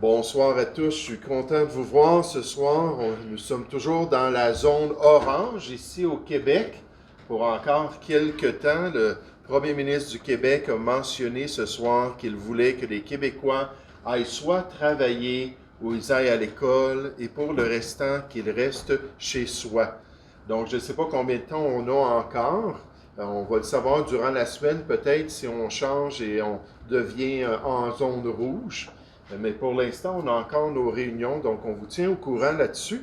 Bonsoir à tous, je suis content de vous voir ce soir. Nous sommes toujours dans la zone orange ici au Québec. Pour encore quelques temps, le premier ministre du Québec a mentionné ce soir qu'il voulait que les Québécois aillent soit travailler ou ils aillent à l'école et pour le restant qu'ils restent chez soi. Donc je ne sais pas combien de temps on a encore. On va le savoir durant la semaine peut-être si on change et on devient en zone rouge. Mais pour l'instant, on a encore nos réunions, donc on vous tient au courant là-dessus.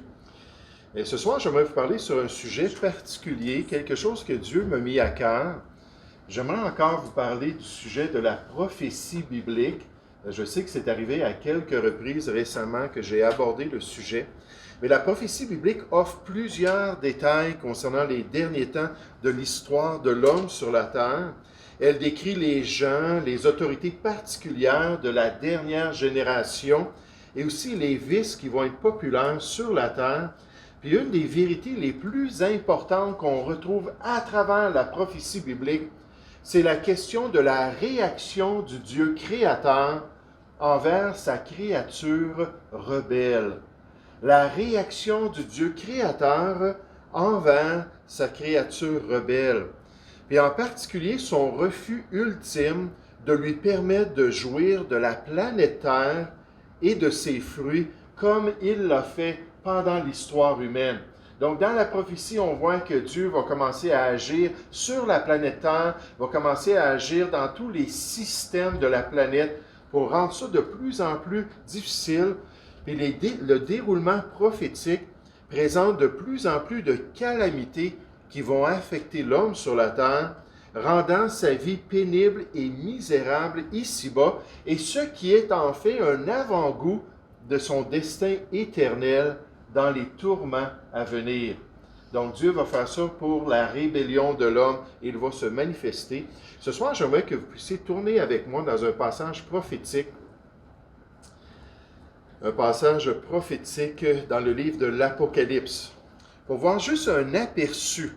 Et ce soir, j'aimerais vous parler sur un sujet particulier, quelque chose que Dieu m'a mis à cœur. J'aimerais encore vous parler du sujet de la prophétie biblique. Je sais que c'est arrivé à quelques reprises récemment que j'ai abordé le sujet. Mais la prophétie biblique offre plusieurs détails concernant les derniers temps de l'histoire de l'homme sur la terre. Elle décrit les gens, les autorités particulières de la dernière génération et aussi les vices qui vont être populaires sur la terre. Puis une des vérités les plus importantes qu'on retrouve à travers la prophétie biblique, c'est la question de la réaction du Dieu créateur envers sa créature rebelle. La réaction du Dieu créateur envers sa créature rebelle. Et en particulier son refus ultime de lui permettre de jouir de la planète Terre et de ses fruits comme il l'a fait pendant l'histoire humaine. Donc, dans la prophétie, on voit que Dieu va commencer à agir sur la planète Terre, va commencer à agir dans tous les systèmes de la planète pour rendre ça de plus en plus difficile. Et le déroulement prophétique présente de plus en plus de calamités qui vont affecter l'homme sur la terre, rendant sa vie pénible et misérable ici-bas, et ce qui est en fait un avant-goût de son destin éternel dans les tourments à venir. Donc Dieu va faire ça pour la rébellion de l'homme, et il va se manifester. Ce soir, j'aimerais que vous puissiez tourner avec moi dans un passage prophétique dans le livre de l'Apocalypse, pour voir juste un aperçu.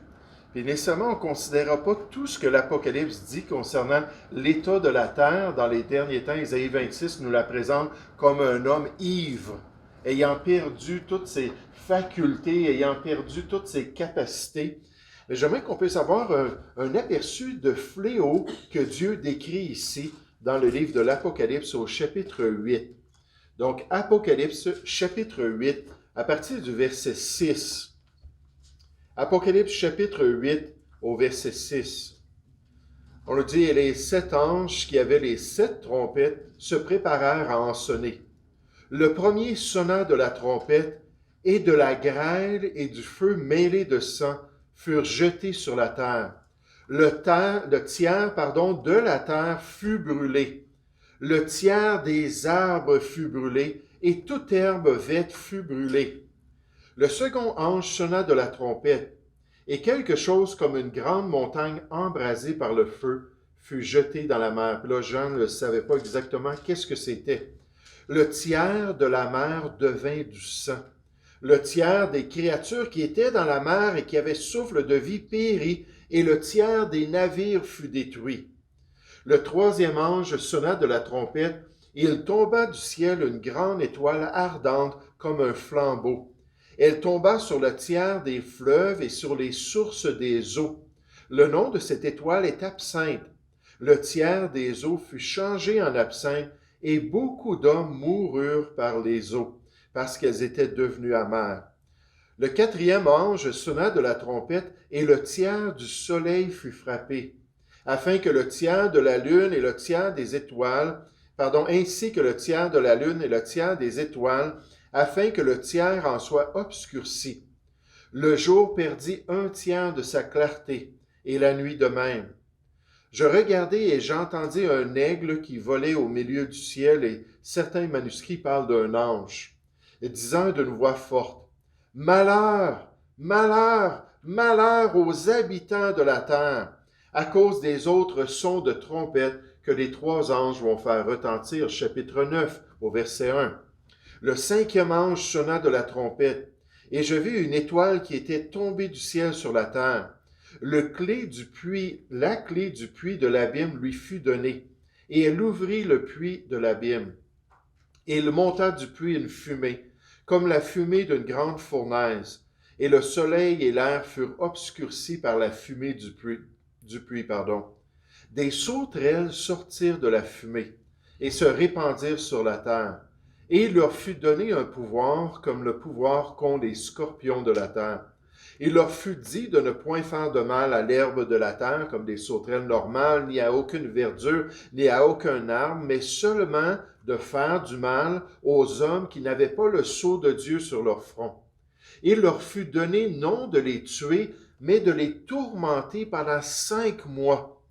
Puis nécessairement, on ne considérera pas tout ce que l'Apocalypse dit concernant l'état de la terre dans les derniers temps. Isaïe 26 nous la présente comme un homme ivre, ayant perdu toutes ses facultés, ayant perdu toutes ses capacités. Mais j'aimerais qu'on puisse avoir un aperçu de fléau que Dieu décrit ici dans le livre de l'Apocalypse au chapitre 8. Donc, Apocalypse, chapitre 8, à partir du verset 6. Apocalypse, chapitre 8, au verset 6. On nous dit, « Et les 7 anges qui avaient les 7 trompettes se préparèrent à en sonner. Le premier sonna de la trompette, et de la grêle et du feu mêlé de sang furent jetés sur la terre. Le tiers de la terre fut brûlé. Le tiers des arbres fut brûlé, et toute herbe verte fut brûlée. Le second ange sonna de la trompette, et quelque chose comme une grande montagne embrasée par le feu fut jetée dans la mer. Puis là, Jean ne savait pas exactement qu'est-ce que c'était. Le tiers de la mer devint du sang. Le tiers des créatures qui étaient dans la mer et qui avaient souffle de vie périt, et le tiers des navires fut détruit. Le troisième ange sonna de la trompette, et il tomba du ciel une grande étoile ardente comme un flambeau. Elle tomba sur le tiers des fleuves et sur les sources des eaux. Le nom de cette étoile est absinthe. Le tiers des eaux fut changé en absinthe, et beaucoup d'hommes moururent par les eaux, parce qu'elles étaient devenues amères. Le quatrième ange sonna de la trompette, et le tiers du soleil fut frappé, afin que le tiers de la lune et le tiers des étoiles, ainsi que le tiers de la lune et le tiers des étoiles, afin que le tiers en soit obscurci. Le jour perdit un tiers de sa clarté, et la nuit de même. Je regardai et j'entendis un aigle qui volait au milieu du ciel, et certains manuscrits parlent d'un ange, disant d'une voix forte, « Malheur, malheur, malheur aux habitants de la terre, à cause des autres sons de trompette que les 3 anges vont faire retentir. » Chapitre 9, au verset 1. Le cinquième ange sonna de la trompette, et je vis une étoile qui était tombée du ciel sur la terre. La clé du puits de l'abîme lui fut donnée, et elle ouvrit le puits de l'abîme. Et il monta du puits une fumée, comme la fumée d'une grande fournaise, et le soleil et l'air furent obscurcis par la fumée du puits. Des sauterelles sortirent de la fumée et se répandirent sur la terre, et il leur fut donné un pouvoir comme le pouvoir qu'ont les scorpions de la terre. Il leur fut dit de ne point faire de mal à l'herbe de la terre, comme des sauterelles normales, ni à aucune verdure, ni à aucun arbre, mais seulement de faire du mal aux hommes qui n'avaient pas le sceau de Dieu sur leur front. Il leur fut donné non de les tuer, mais de les tourmenter pendant 5 mois.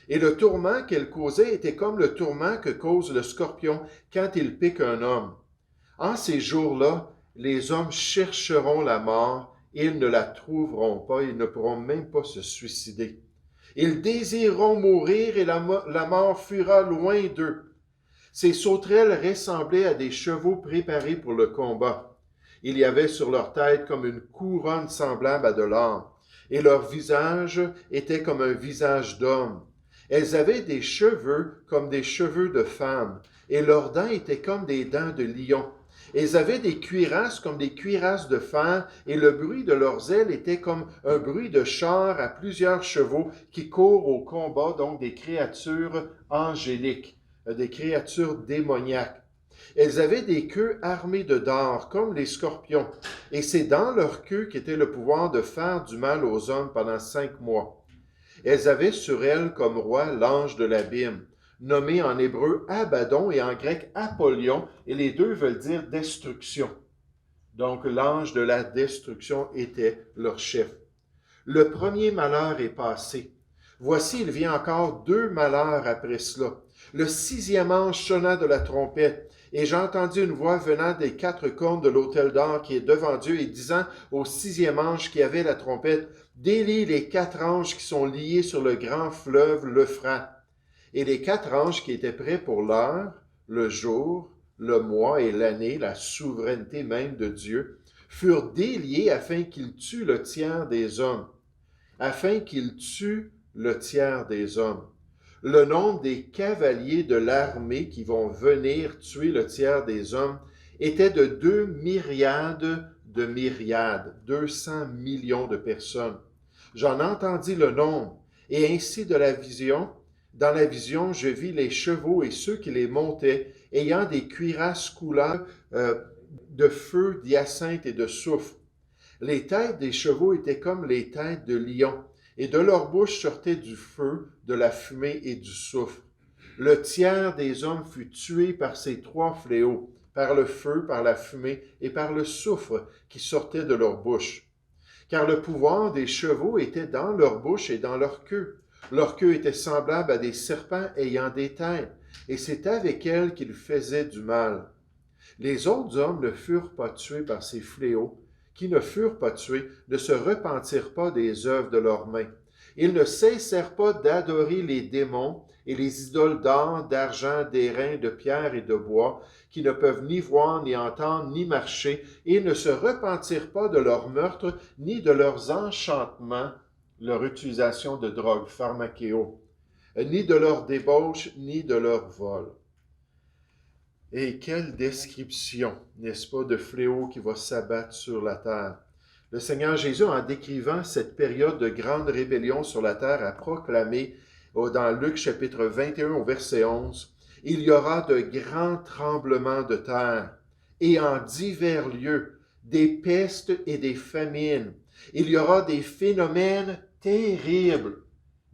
Et le tourment qu'elle causait était comme le tourment que cause le scorpion quand il pique un homme. En ces jours-là, les hommes chercheront la mort, ils ne la trouveront pas, ils ne pourront même pas se suicider. Ils désireront mourir et la mort fuira loin d'eux. Ces sauterelles ressemblaient à des chevaux préparés pour le combat. Il y avait sur leur tête comme une couronne semblable à de l'or, et leur visage était comme un visage d'homme. Elles avaient des cheveux comme des cheveux de femmes, et leurs dents étaient comme des dents de lion. Elles avaient des cuirasses comme des cuirasses de fer, et le bruit de leurs ailes était comme un bruit de char à plusieurs chevaux qui courent au combat, donc des créatures angéliques, des créatures démoniaques. Elles avaient des queues armées de dards, comme les scorpions, et c'est dans leur queue qu'était le pouvoir de faire du mal aux hommes pendant 5 mois. Elles avaient sur elles comme roi l'ange de l'abîme, nommé en hébreu Abaddon et en grec Apollyon, et les deux veulent dire destruction. Donc l'ange de la destruction était leur chef. Le premier malheur est passé. Voici, il vient encore 2 malheurs après cela. Le 6e ange sonna de la trompette, et j'entendis une voix venant des 4 cornes de l'autel d'or qui est devant Dieu et disant au 6e ange qui avait la trompette, « Délie les 4 anges qui sont liés sur le grand fleuve l'Euphrate. » Et les 4 anges qui étaient prêts pour l'heure, le jour, le mois et l'année, la souveraineté même de Dieu, furent déliés afin qu'ils tuent le tiers des hommes. Afin qu'ils tuent le tiers des hommes. Le nombre des cavaliers de l'armée qui vont venir tuer le tiers des hommes était de 2 myriades de myriades, 200 millions de personnes. J'en entendis le nombre, et ainsi dans la vision, je vis les chevaux et ceux qui les montaient, ayant des cuirasses couleur de feu, d'hyacinthe et de soufre. Les têtes des chevaux étaient comme les têtes de lions, et de leur bouche sortait du feu, de la fumée et du soufre. Le tiers des hommes fut tué par ces 3 fléaux, par le feu, par la fumée et par le soufre qui sortait de leur bouche. Car le pouvoir des chevaux était dans leur bouche et dans leur queue. Leur queue était semblable à des serpents ayant des têtes, et c'est avec elles qu'ils faisaient du mal. Les autres hommes ne furent pas tués par ces fléaux, qui ne furent pas tués, ne se repentirent pas des œuvres de leurs mains. Ils ne cessèrent pas d'adorer les démons et les idoles d'or, d'argent, d'airain, de pierre et de bois, qui ne peuvent ni voir, ni entendre, ni marcher, et ils ne se repentirent pas de leurs meurtres, ni de leurs enchantements, leur utilisation de drogue, pharmakéo, ni de leur débauche, ni de leur vol. Et quelle description, n'est-ce pas, de fléau qui va s'abattre sur la terre. Le Seigneur Jésus, en décrivant cette période de grande rébellion sur la terre, a proclamé dans Luc chapitre 21 au verset 11, « Il y aura de grands tremblements de terre, et en divers lieux, des pestes et des famines. Il y aura des phénomènes terribles. »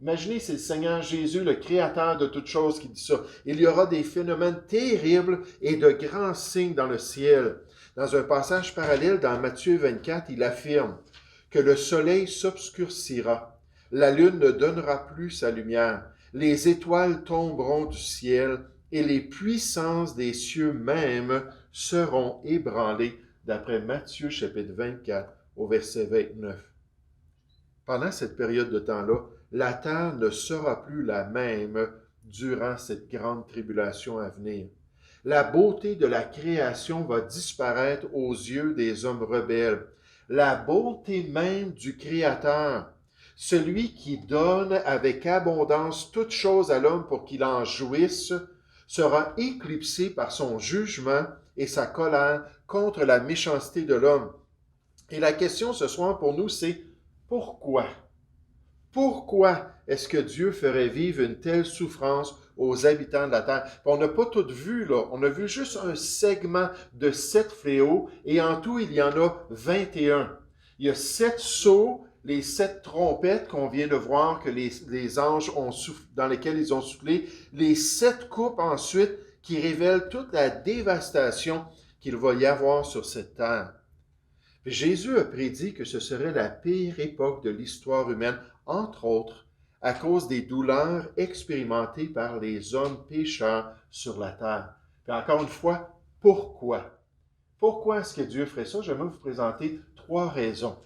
Imaginez, c'est le Seigneur Jésus, le Créateur de toutes choses, qui dit ça. Il y aura des phénomènes terribles et de grands signes dans le ciel. Dans un passage parallèle, dans Matthieu 24, il affirme que le soleil s'obscurcira, la lune ne donnera plus sa lumière, les étoiles tomberont du ciel et les puissances des cieux même seront ébranlées, d'après Matthieu chapitre 24 au verset 29. Pendant cette période de temps-là, la terre ne sera plus la même durant cette grande tribulation à venir. La beauté de la création va disparaître aux yeux des hommes rebelles. La beauté même du Créateur, celui qui donne avec abondance toutes choses à l'homme pour qu'il en jouisse, sera éclipsé par son jugement et sa colère contre la méchanceté de l'homme. Et la question ce soir pour nous, c'est pourquoi? Pourquoi est-ce que Dieu ferait vivre une telle souffrance aux habitants de la terre? On n'a pas tout vu, là. On a vu juste un segment de 7 fléaux, et en tout, il y en a 21. Il y a 7 sceaux, les 7 trompettes qu'on vient de voir que les anges ont dans lesquelles ils ont soufflé, les 7 coupes ensuite qui révèlent toute la dévastation qu'il va y avoir sur cette terre. Jésus a prédit que ce serait la pire époque de l'histoire humaine, entre autres, à cause des douleurs expérimentées par les hommes pécheurs sur la terre. Et encore une fois, pourquoi? Pourquoi est-ce que Dieu ferait ça? J'aimerais vous présenter 3 raisons.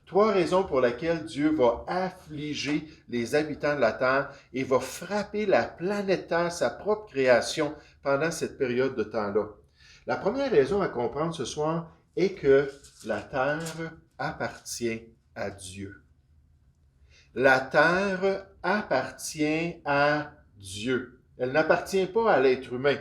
3 raisons pour lesquelles Dieu va affliger les habitants de la terre et va frapper la planète Terre, sa propre création, pendant cette période de temps-là. La première raison à comprendre ce soir est que la terre appartient à Dieu. La terre appartient à Dieu. Elle n'appartient pas à l'être humain.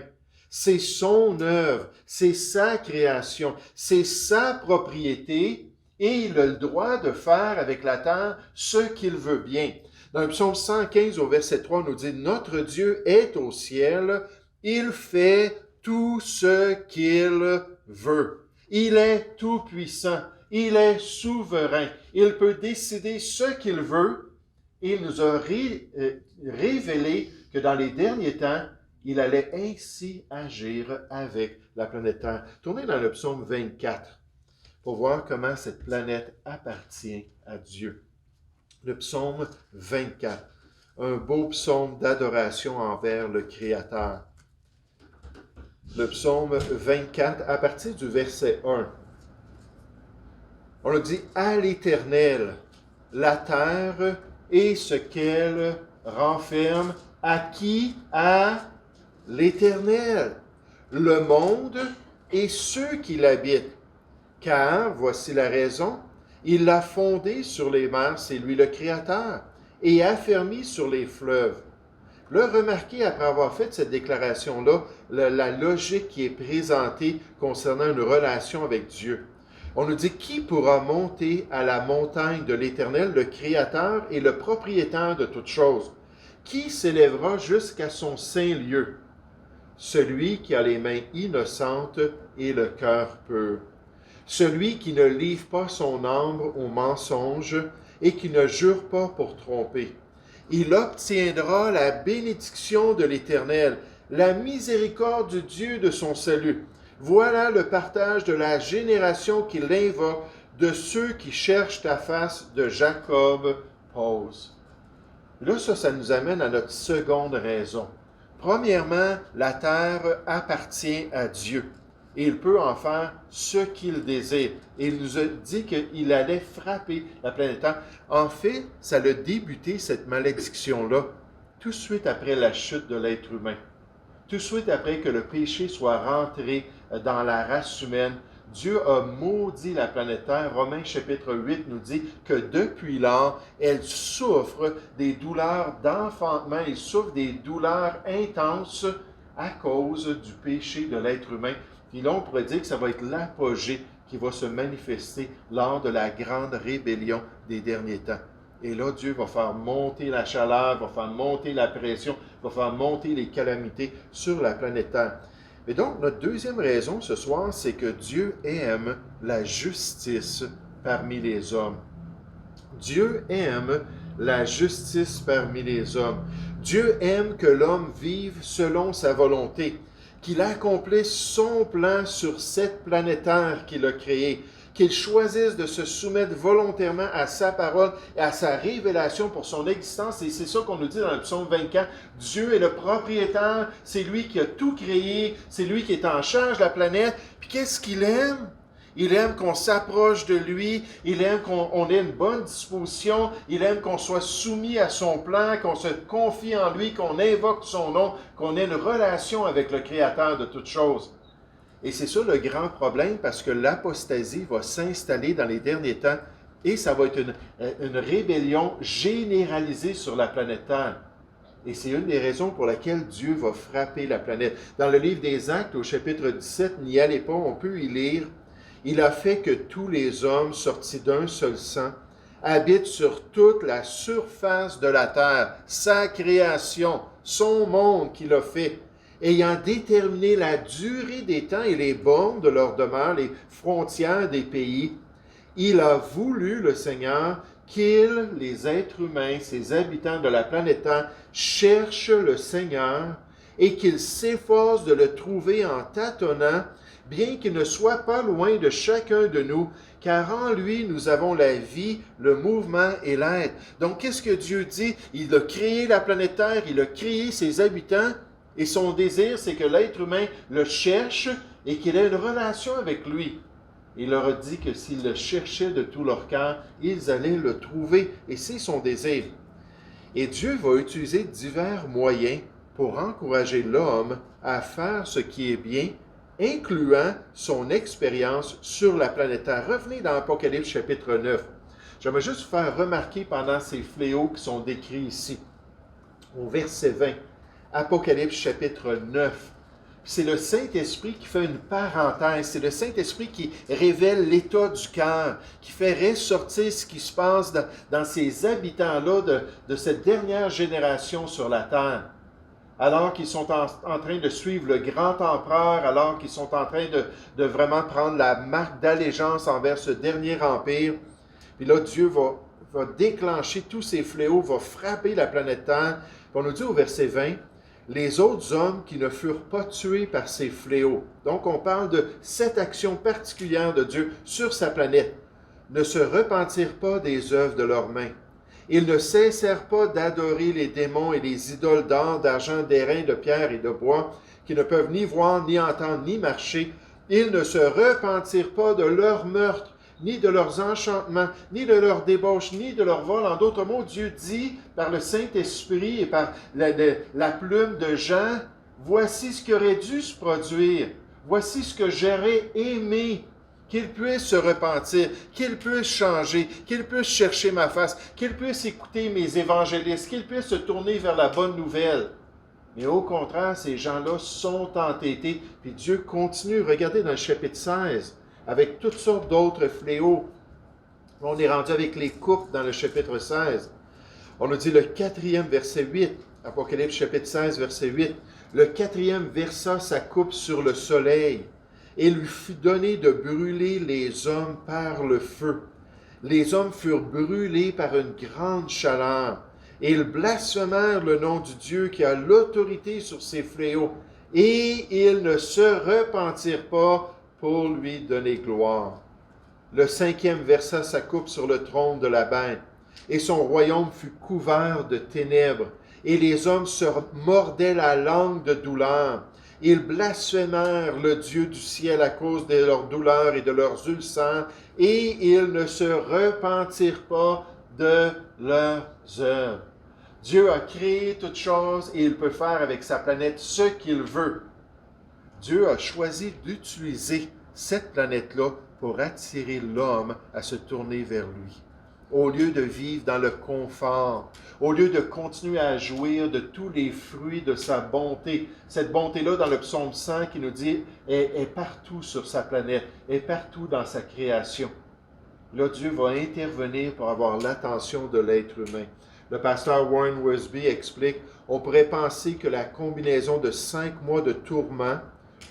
C'est son œuvre, c'est sa création, c'est sa propriété et il a le droit de faire avec la terre ce qu'il veut bien. Dans le psaume 115 au verset 3, on nous dit « Notre Dieu est au ciel, il fait tout ce qu'il veut. Il est tout-puissant, il est souverain, il peut décider ce qu'il veut. Il nous a révélé que dans les derniers temps, il allait ainsi agir avec la planète Terre. » Tournez dans le psaume 24 pour voir comment cette planète appartient à Dieu. Le psaume 24, un beau psaume d'adoration envers le Créateur. Le psaume 24, à partir du verset 1. On a dit « À l'Éternel, la terre et ce qu'elle renferme. À qui? À l'Éternel, le monde et ceux qui l'habitent. Car, voici la raison, il l'a fondé sur les mers, c'est lui le Créateur, et affermi sur les fleuves. » Là, remarquez, après avoir fait cette déclaration-là, la logique qui est présentée concernant une relation avec Dieu. On nous dit, qui pourra monter à la montagne de l'Éternel, le Créateur et le propriétaire de toutes choses? Qui s'élèvera jusqu'à son saint lieu? Celui qui a les mains innocentes et le cœur pur. Celui qui ne livre pas son âme au mensonge et qui ne jure pas pour tromper. Il obtiendra la bénédiction de l'Éternel, la miséricorde du Dieu de son salut. Voilà le partage de la génération qu'il invoque, de ceux qui cherchent ta face, de Jacob pose. Là, ça nous amène à notre seconde raison. Premièrement, la terre appartient à Dieu. Et il peut en faire ce qu'il désire. Et il nous a dit qu'il allait frapper la planète Terre. En fait, ça a débuté, cette malédiction-là, tout de suite après la chute de l'être humain. Tout de suite après que le péché soit rentré dans la race humaine, Dieu a maudit la planète Terre. Romains chapitre 8 nous dit que depuis lors, elle souffre des douleurs d'enfantement, elle souffre des douleurs intenses à cause du péché de l'être humain. Puis là, on pourrait dire que ça va être l'apogée qui va se manifester lors de la grande rébellion des derniers temps. Et là, Dieu va faire monter la chaleur, va faire monter la pression, va faire monter les calamités sur la planète Terre. Et donc, notre deuxième raison ce soir, c'est que Dieu aime la justice parmi les hommes. Dieu aime la justice parmi les hommes. Dieu aime que l'homme vive selon sa volonté, qu'il accomplisse son plan sur cette planète Terre qu'il a créée, qu'il choisisse de se soumettre volontairement à sa parole et à sa révélation pour son existence. Et c'est ça qu'on nous dit dans le psaume 24. Dieu est le propriétaire, c'est lui qui a tout créé, c'est lui qui est en charge de la planète. Puis qu'est-ce qu'il aime? Il aime qu'on s'approche de lui, il aime qu'on ait une bonne disposition, il aime qu'on soit soumis à son plan, qu'on se confie en lui, qu'on invoque son nom, qu'on ait une relation avec le Créateur de toutes choses. Et c'est ça le grand problème, parce que l'apostasie va s'installer dans les derniers temps et ça va être une rébellion généralisée sur la planète Terre. Et c'est une des raisons pour laquelle Dieu va frapper la planète. Dans le livre des Actes, au chapitre 17, n'y allez pas, on peut y lire. Il a fait que tous les hommes sortis d'un seul sang habitent sur toute la surface de la terre, sa création, son monde qu'il a fait, ayant déterminé la durée des temps et les bornes de leur demeure, les frontières des pays. Il a voulu, le Seigneur, qu'ils, les êtres humains, ces habitants de la planète Terre, cherchent le Seigneur et qu'ils s'efforcent de le trouver en tâtonnant, bien qu'il ne soit pas loin de chacun de nous, car en lui, nous avons la vie, le mouvement et l'être. Donc, qu'est-ce que Dieu dit? Il a créé la planète Terre, il a créé ses habitants, et son désir, c'est que l'être humain le cherche et qu'il ait une relation avec lui. Il leur a dit que s'ils le cherchaient de tout leur cœur, ils allaient le trouver, et c'est son désir. Et Dieu va utiliser divers moyens pour encourager l'homme à faire ce qui est bien, incluant son expérience sur la planète Terre. Revenez dans Apocalypse chapitre 9. J'aimerais juste vous faire remarquer pendant ces fléaux qui sont décrits ici, au verset 20. Apocalypse chapitre 9. C'est le Saint-Esprit qui fait une parenthèse. C'est le Saint-Esprit qui révèle l'état du cœur, qui fait ressortir ce qui se passe dans ces habitants-là de cette dernière génération sur la terre. Alors qu'ils sont en train de suivre le grand empereur, alors qu'ils sont en train de vraiment prendre la marque d'allégeance envers ce dernier empire. Puis là, Dieu va déclencher tous ces fléaux, va frapper la planète Terre. Puis on nous dit au verset 20, les autres hommes qui ne furent pas tués par ces fléaux. Donc, on parle de cette action particulière de Dieu sur sa planète. Ne se repentirent pas des œuvres de leurs mains. Ils ne cessèrent pas d'adorer les démons et les idoles d'or, d'argent, d'airain, de pierre et de bois, qui ne peuvent ni voir, ni entendre, ni marcher. Ils ne se repentirent pas de leur meurtre, ni de leurs enchantements, ni de leur débauche, ni de leur vol. En d'autres mots, Dieu dit par le Saint-Esprit et par la plume de Jean, voici ce qui aurait dû se produire, voici ce que j'aurais aimé, qu'ils puissent se repentir, qu'ils puissent changer, qu'ils puissent chercher ma face, qu'ils puissent écouter mes évangélistes, qu'ils puissent se tourner vers la bonne nouvelle. Mais au contraire, ces gens-là sont entêtés, puis Dieu continue. Regardez dans le chapitre 16, avec toutes sortes d'autres fléaux. On est rendu avec les coupes dans le chapitre 16. On nous dit le 4e verset 8, Apocalypse chapitre 16, verset 8. Le 4e versa sa coupe sur le soleil, et lui fut donné de brûler les hommes par le feu. Les hommes furent brûlés par une grande chaleur, et ils blasphémèrent le nom du Dieu qui a l'autorité sur ces fléaux, et ils ne se repentirent pas pour lui donner gloire. Le 5e versa sa coupe sur le trône de la bête, et son royaume fut couvert de ténèbres, et les hommes se mordaient la langue de douleur. Ils blasphémèrent le Dieu du ciel à cause de leurs douleurs et de leurs ulcères, et ils ne se repentirent pas de leurs œuvres. Dieu a créé toutes choses et il peut faire avec sa planète ce qu'il veut. Dieu a choisi d'utiliser cette planète-là pour attirer l'homme à se tourner vers lui. Au lieu de vivre dans le confort, au lieu de continuer à jouir de tous les fruits de sa bonté. Cette bonté-là, dans le psaume 100, qui nous dit, est partout sur sa planète, est partout dans sa création. Là, Dieu va intervenir pour avoir l'attention de l'être humain. Le pasteur Warren Wiersbe explique, on pourrait penser que la combinaison de 5 mois de tourment,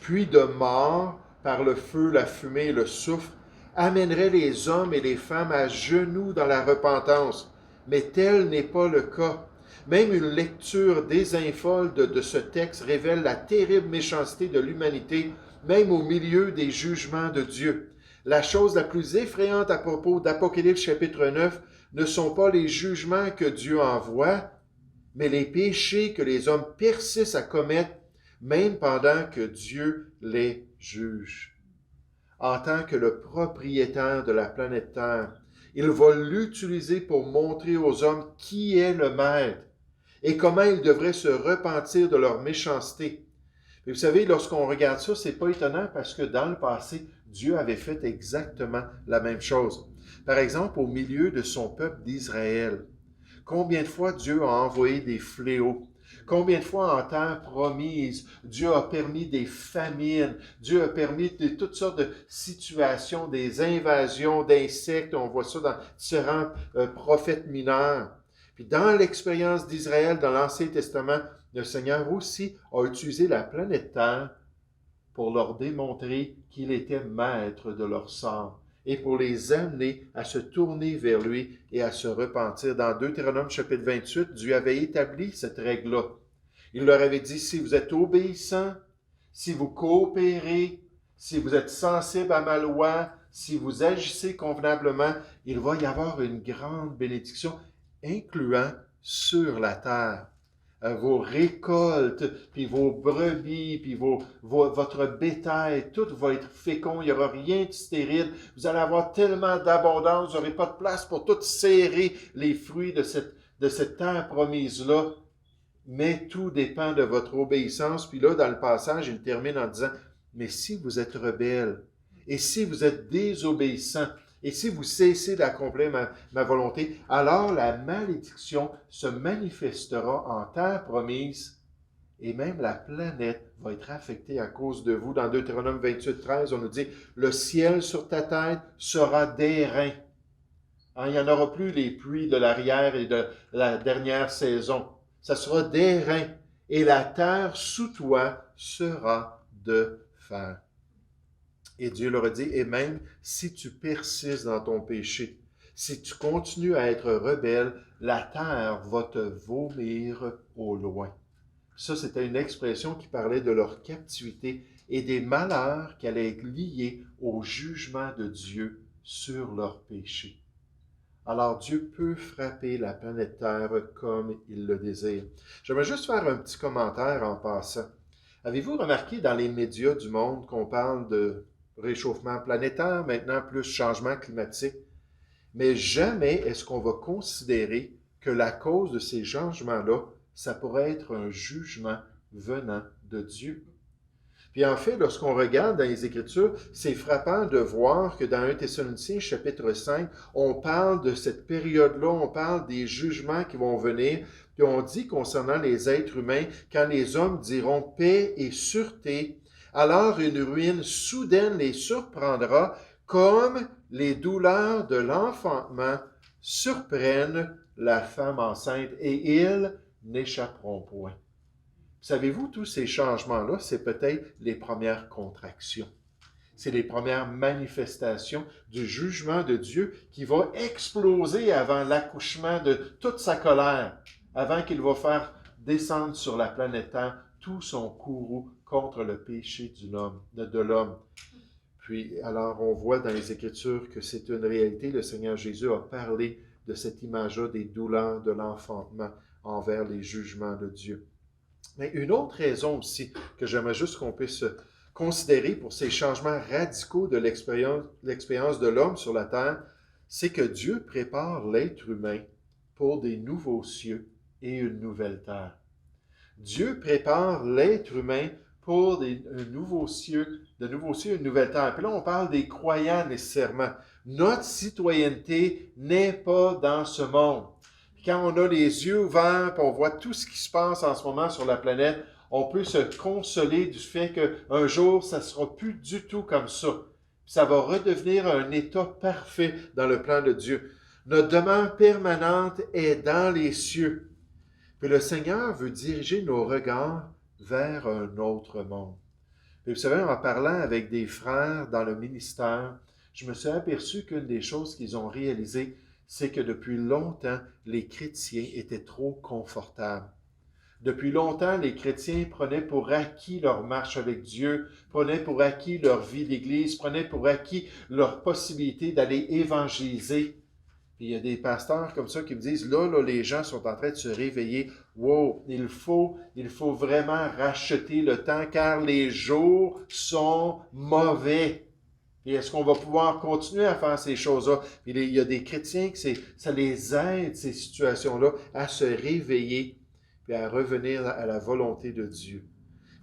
puis de mort par le feu, la fumée et le soufre, amènerait les hommes et les femmes à genoux dans la repentance. Mais tel n'est pas le cas. Même une lecture désinfolle de ce texte révèle la terrible méchanceté de l'humanité, même au milieu des jugements de Dieu. La chose la plus effrayante à propos d'Apocalypse chapitre 9 ne sont pas les jugements que Dieu envoie, mais les péchés que les hommes persistent à commettre, même pendant que Dieu les juge. En tant que le propriétaire de la planète Terre, il va l'utiliser pour montrer aux hommes qui est le maître et comment ils devraient se repentir de leur méchanceté. Et vous savez, lorsqu'on regarde ça, c'est pas étonnant parce que dans le passé, Dieu avait fait exactement la même chose. Par exemple, au milieu de son peuple d'Israël, combien de fois Dieu a envoyé des fléaux? Combien de fois en terre promise, Dieu a permis des famines, Dieu a permis toutes sortes de situations, des invasions d'insectes, on voit ça dans différents prophètes mineurs. Puis dans l'expérience d'Israël, dans l'Ancien Testament, le Seigneur aussi a utilisé la planète Terre pour leur démontrer qu'il était maître de leur sort et pour les amener à se tourner vers lui et à se repentir. Dans Deutéronome chapitre 28, Dieu avait établi cette règle-là. Il leur avait dit, si vous êtes obéissants, si vous coopérez, si vous êtes sensibles à ma loi, si vous agissez convenablement, il va y avoir une grande bénédiction, incluant sur la terre. Vos récoltes, puis vos brebis, puis votre bétail, tout va être fécond, il n'y aura rien de stérile. Vous allez avoir tellement d'abondance, vous n'aurez pas de place pour tout serrer les fruits de cette terre promise-là. Mais tout dépend de votre obéissance. Puis là, dans le passage, il termine en disant, mais si vous êtes rebelles, et si vous êtes désobéissants, et si vous cessez d'accomplir ma volonté, alors la malédiction se manifestera en terre promise et même la planète va être affectée à cause de vous. Dans Deutéronome 28, 13, on nous dit, le ciel sur ta tête sera d'airain. Il n'y en aura plus les pluies de l'arrière et de la dernière saison. Ça sera d'airain et la terre sous toi sera de fer. Et Dieu leur a dit, et même si tu persistes dans ton péché, si tu continues à être rebelle, la terre va te vomir au loin. Ça, c'était une expression qui parlait de leur captivité et des malheurs qui allaient être liés au jugement de Dieu sur leur péché. Alors Dieu peut frapper la planète Terre comme il le désire. J'aimerais juste faire un petit commentaire en passant. Avez-vous remarqué dans les médias du monde qu'on parle de réchauffement planétaire, maintenant plus changement climatique, mais jamais est-ce qu'on va considérer que la cause de ces changements-là, ça pourrait être un jugement venant de Dieu. Puis en fait, lorsqu'on regarde dans les Écritures, c'est frappant de voir que dans 1 Thessaloniciens chapitre 5, on parle de cette période-là, on parle des jugements qui vont venir, puis on dit concernant les êtres humains, quand les hommes diront paix et sûreté, alors une ruine soudaine les surprendra, comme les douleurs de l'enfantement surprennent la femme enceinte, et ils n'échapperont point. Savez-vous, tous ces changements-là, c'est peut-être les premières contractions. C'est les premières manifestations du jugement de Dieu qui va exploser avant l'accouchement de toute sa colère, avant qu'il va faire descendre sur la planète Terre tout son courroux contre le péché de l'homme. Puis, alors, on voit dans les Écritures que c'est une réalité. Le Seigneur Jésus a parlé de cette image-là des douleurs de l'enfantement envers les jugements de Dieu. Mais une autre raison aussi que j'aimerais juste qu'on puisse considérer pour ces changements radicaux de l'expérience de l'homme sur la terre, c'est que Dieu prépare l'être humain pour des nouveaux cieux et une nouvelle terre. Dieu prépare l'être humain pour de nouveaux cieux et une nouvelle terre. Puis là, on parle des croyants nécessairement. Notre citoyenneté n'est pas dans ce monde. Quand on a les yeux ouverts et on voit tout ce qui se passe en ce moment sur la planète, on peut se consoler du fait qu'un jour, ça ne sera plus du tout comme ça. Ça va redevenir un état parfait dans le plan de Dieu. Notre demeure permanente est dans les cieux. Puis le Seigneur veut diriger nos regards vers un autre monde. Puis vous savez, en parlant avec des frères dans le ministère, je me suis aperçu qu'une des choses qu'ils ont réalisées, c'est que depuis longtemps, les chrétiens étaient trop confortables. Depuis longtemps, les chrétiens prenaient pour acquis leur marche avec Dieu, prenaient pour acquis leur vie d'Église, prenaient pour acquis leur possibilité d'aller évangéliser. Puis il y a des pasteurs comme ça qui me disent, là, les gens sont en train de se réveiller. Wow, il faut vraiment racheter le temps car les jours sont mauvais. Et est-ce qu'on va pouvoir continuer à faire ces choses-là? Puis il y a des chrétiens que ça les aide, ces situations-là, à se réveiller puis à revenir à la volonté de Dieu.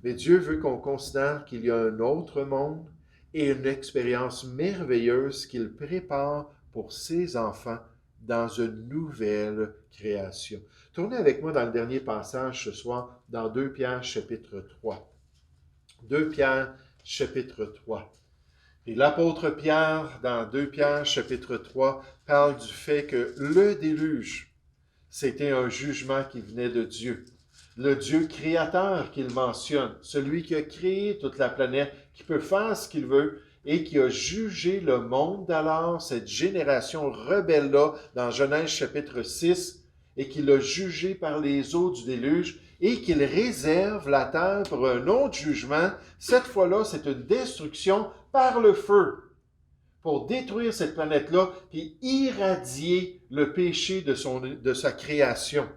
Mais Dieu veut qu'on considère qu'il y a un autre monde et une expérience merveilleuse qu'il prépare pour ses enfants dans une nouvelle création. Tournez avec moi dans le dernier passage ce soir, dans 2 Pierre chapitre 3. 2 Pierre chapitre 3. Et l'apôtre Pierre, dans 2 Pierre chapitre 3, parle du fait que le déluge, c'était un jugement qui venait de Dieu. Le Dieu créateur qu'il mentionne, celui qui a créé toute la planète, qui peut faire ce qu'il veut et qui a jugé le monde d'alors, cette génération rebelle-là, dans Genèse chapitre 6, et qu'il a jugé par les eaux du déluge, et qu'il réserve la terre pour un autre jugement. Cette fois-là, c'est une destruction par le feu, pour détruire cette planète-là, puis irradier le péché de sa création.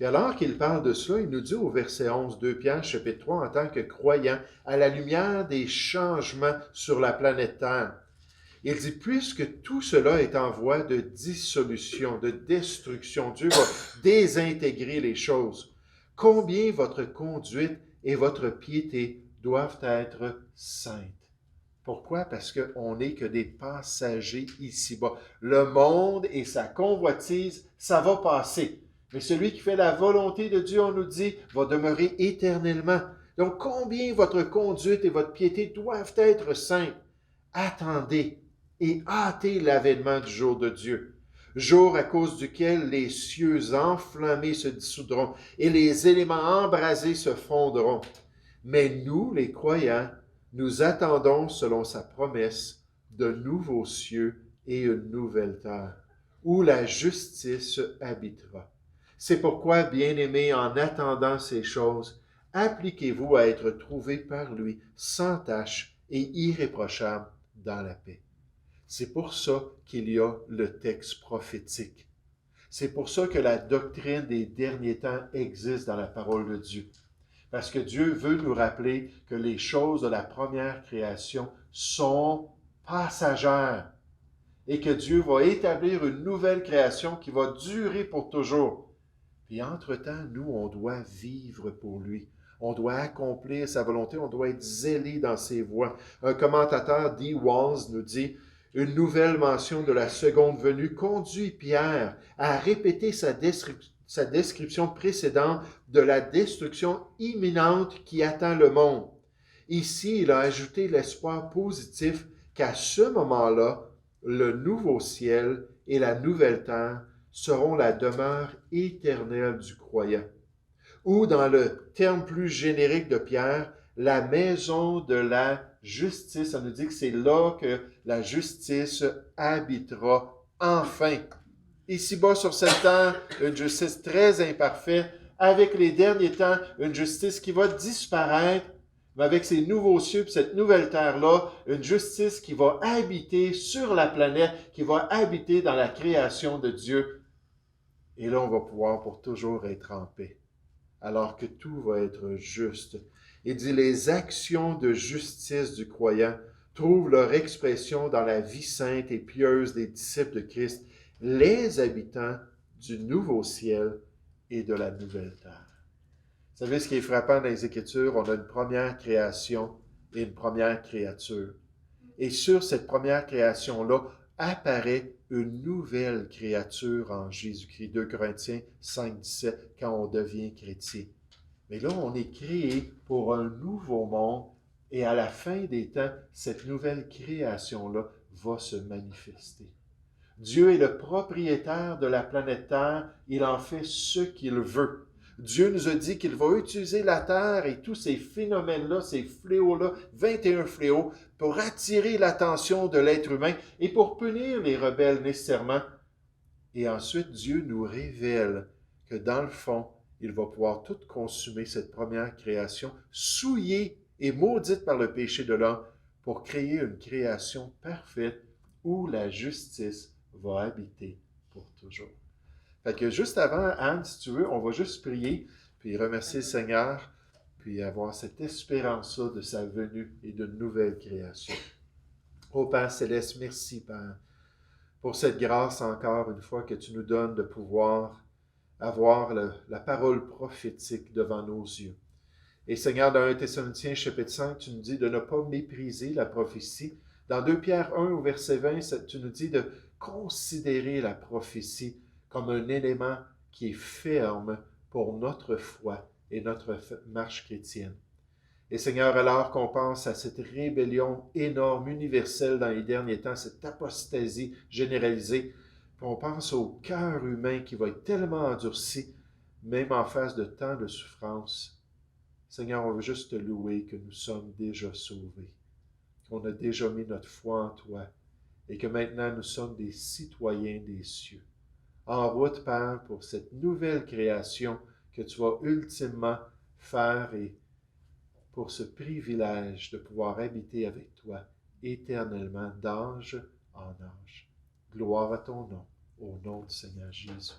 Et alors qu'il parle de cela, il nous dit au verset 11, 2 Pierre, chapitre 3, en tant que croyant, à la lumière des changements sur la planète Terre, il dit, puisque tout cela est en voie de dissolution, de destruction, Dieu va désintégrer les choses, combien votre conduite et votre piété doivent être saintes. Pourquoi? Parce qu'on n'est que des passagers ici-bas. Le monde et sa convoitise, ça va passer. Mais celui qui fait la volonté de Dieu, on nous dit, va demeurer éternellement. Donc, combien votre conduite et votre piété doivent être saintes? Attendez et hâtez l'avènement du jour de Dieu, jour à cause duquel les cieux enflammés se dissoudront et les éléments embrasés se fondront. Mais nous, les croyants, nous attendons, selon sa promesse, de nouveaux cieux et une nouvelle terre, où la justice habitera. C'est pourquoi, bien-aimés, en attendant ces choses, appliquez-vous à être trouvés par lui, sans tache et irréprochables dans la paix. C'est pour ça qu'il y a le texte prophétique. C'est pour ça que la doctrine des derniers temps existe dans la parole de Dieu. Parce que Dieu veut nous rappeler que les choses de la première création sont passagères et que Dieu va établir une nouvelle création qui va durer pour toujours. Puis entre-temps, nous, on doit vivre pour lui. On doit accomplir sa volonté, on doit être zélé dans ses voies. Un commentateur, D. Walls, nous dit « Une nouvelle mention de la seconde venue conduit Pierre à répéter sa description précédente de la destruction imminente qui attend le monde. Ici, il a ajouté l'espoir positif qu'à ce moment-là, le nouveau ciel et la nouvelle terre seront la demeure éternelle du croyant. Ou, dans le terme plus générique de Pierre, la maison de la justice. Ça nous dit que c'est là que la justice habitera enfin. Ici-bas sur cette terre, une justice très imparfaite, avec les derniers temps, une justice qui va disparaître, mais avec ces nouveaux cieux et cette nouvelle terre-là, une justice qui va habiter sur la planète, qui va habiter dans la création de Dieu. Et là, on va pouvoir pour toujours être en paix, alors que tout va être juste. Il dit, les actions de justice du croyant trouvent leur expression dans la vie sainte et pieuse des disciples de Christ, les habitants du nouveau ciel et de la nouvelle terre. Vous savez ce qui est frappant dans les Écritures? On a une première création et une première créature. Et sur cette première création-là apparaît une nouvelle créature en Jésus-Christ. 2 Corinthiens 5, 17, quand on devient chrétien. Mais là, on est créé pour un nouveau monde et à la fin des temps, cette nouvelle création-là va se manifester. Dieu est le propriétaire de la planète Terre, il en fait ce qu'il veut. Dieu nous a dit qu'il va utiliser la Terre et tous ces phénomènes-là, ces fléaux-là, 21 fléaux, pour attirer l'attention de l'être humain et pour punir les rebelles nécessairement. Et ensuite, Dieu nous révèle que dans le fond, il va pouvoir tout consumer cette première création, souillée et maudite par le péché de l'homme, pour créer une création parfaite où la justice va habiter pour toujours. Fait que juste avant, Anne, si tu veux, on va juste prier, puis remercier le Seigneur, puis avoir cette espérance-là de sa venue et d'une nouvelle création. Ô Père Céleste, merci, Père, pour cette grâce encore une fois que tu nous donnes de pouvoir avoir la parole prophétique devant nos yeux. Et Seigneur, dans 1 Thessaloniciens chapitre 5, tu nous dis de ne pas mépriser la prophétie. Dans 2 Pierre 1 au verset 20, tu nous dis de considérer la prophétie comme un élément qui est ferme pour notre foi et notre marche chrétienne. Et Seigneur, alors qu'on pense à cette rébellion énorme, universelle dans les derniers temps, cette apostasie généralisée, on pense au cœur humain qui va être tellement endurci, même en face de tant de souffrances. Seigneur, on veut juste te louer que nous sommes déjà sauvés, qu'on a déjà mis notre foi en toi et que maintenant nous sommes des citoyens des cieux. En route, Père, pour cette nouvelle création que tu vas ultimement faire et pour ce privilège de pouvoir habiter avec toi éternellement d'âge en âge. Gloire à ton nom, au nom du Seigneur Jésus.